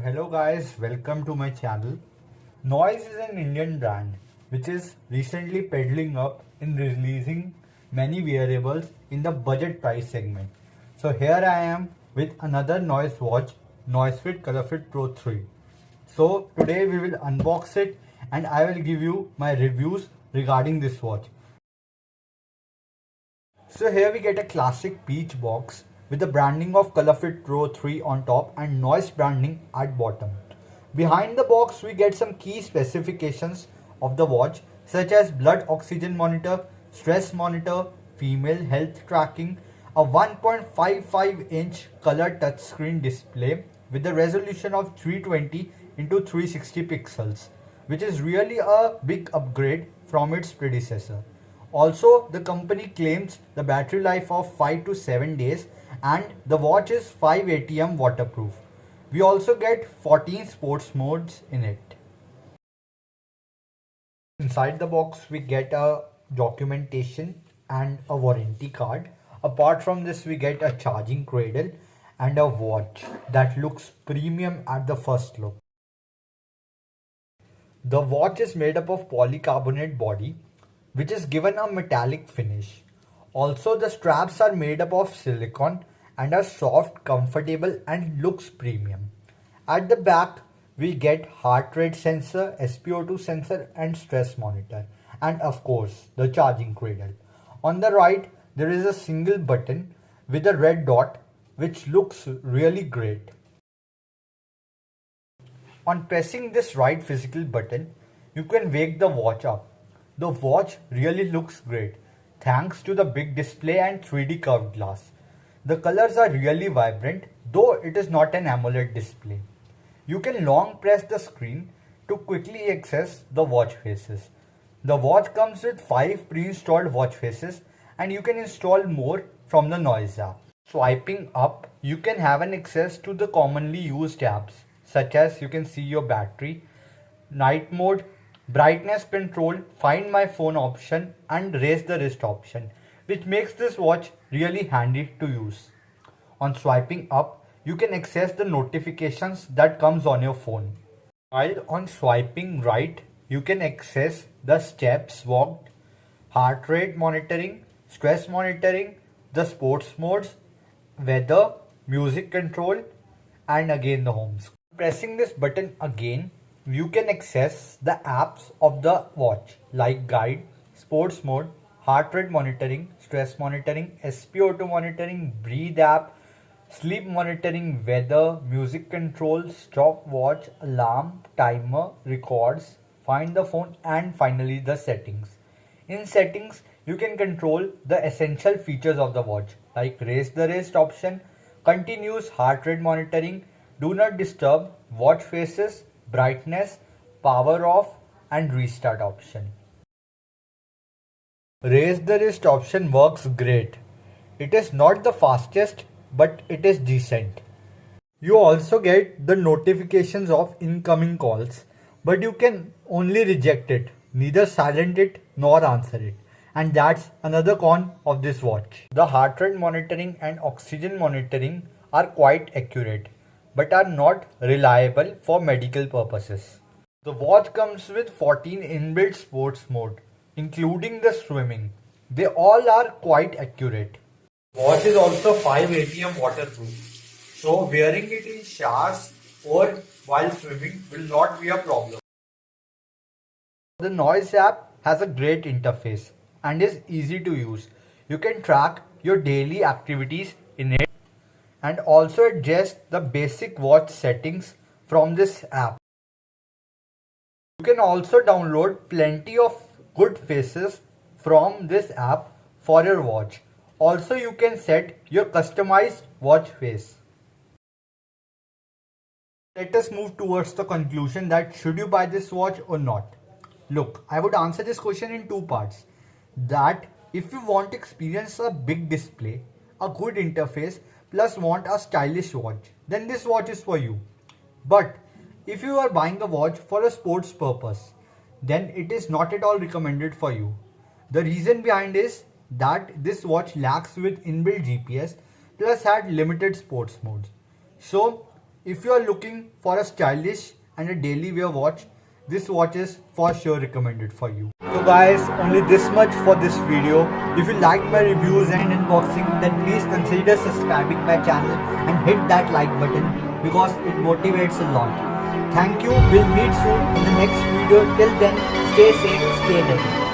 Hello guys, welcome to my channel. Noise is an Indian brand which is recently pedaling up in releasing many wearables in the budget price segment. So here I am with another Noise watch, Noisefit ColorFit Pro 3. So today we will unbox it and I will give you my reviews regarding this watch. So here we get a classic peach box with the branding of ColorFit Pro 3 on top and Noise branding at bottom. Behind the box we get some key specifications of the watch such as blood oxygen monitor, stress monitor, female health tracking, a 1.55-inch color touchscreen display with a resolution of 320 into 360 pixels, which is really a big upgrade from its predecessor. Also, the company claims the battery life of 5 to 7 days and the watch is 5 ATM waterproof. We also get 14 sports modes in it. Inside the box we get a documentation and a warranty card. Apart from this we get a charging cradle and a watch that looks premium at the first look. The watch is made up of polycarbonate body which is given a metallic finish. Also the straps are made up of silicone and are soft, comfortable and looks premium. At the back we get heart rate sensor, SpO2 sensor and stress monitor and of course the charging cradle. On the right there is a single button with a red dot which looks really great. On pressing this right physical button you can wake the watch up. The watch really looks great thanks to the big display and 3D curved glass. The colors are really vibrant though it is not an AMOLED display. You can long press the screen to quickly access the watch faces. The watch comes with 5 pre-installed watch faces and you can install more from the Noise app. Swiping up you can have an access to the commonly used apps such as you can see your battery, night mode, brightness control, find my phone option and raise the wrist option, which makes this watch really handy to use. On swiping up, you can access the notifications that comes on your phone. While on swiping right, you can access the steps walked, heart rate monitoring, stress monitoring, the sports modes, weather, music control and again the home screen. Pressing this button again, you can access the apps of the watch like guide, sports mode, heart rate monitoring, stress monitoring, SpO2 monitoring, breathe app, sleep monitoring, weather, music control, stopwatch, alarm, timer, records, find the phone and finally the settings. In settings, you can control the essential features of the watch like raise the wrist option, continuous heart rate monitoring, do not disturb, watch faces, brightness, power off and restart option. Raise the wrist option works great. It is not the fastest but it is decent. You also get the notifications of incoming calls but you can only reject it, neither silent it nor answer it. And that's another con of this watch. The heart rate monitoring and oxygen monitoring are quite accurate but are not reliable for medical purposes. The watch comes with 14 inbuilt sports mode, including the swimming. They all are quite accurate. Watch is also 5 ATM waterproof, so wearing it in showers or while swimming will not be a problem. The Noise app has a great interface and is easy to use. You can track your daily activities in it and also adjust the basic watch settings from this app. You can also download plenty of good faces from this app for your watch. Also you can set your customized watch face. Let us move towards the conclusion that should you buy this watch or not. Look, I would answer this question in two parts. That if you want to experience a big display, a good interface plus want a stylish watch, then this watch is for you. But if you are buying a watch for a sports purpose, then it is not at all recommended for you. The reason behind is that this watch lacks with inbuilt GPS plus had limited sports modes. So If you are looking for a stylish and a daily wear watch, this watch is for sure recommended for you. So guys, only this much for this video. If you liked my reviews and unboxing, then please consider subscribing my channel and hit that like button because it motivates a lot. Thank you. We'll meet soon in the next video. Till then, stay safe, stay healthy.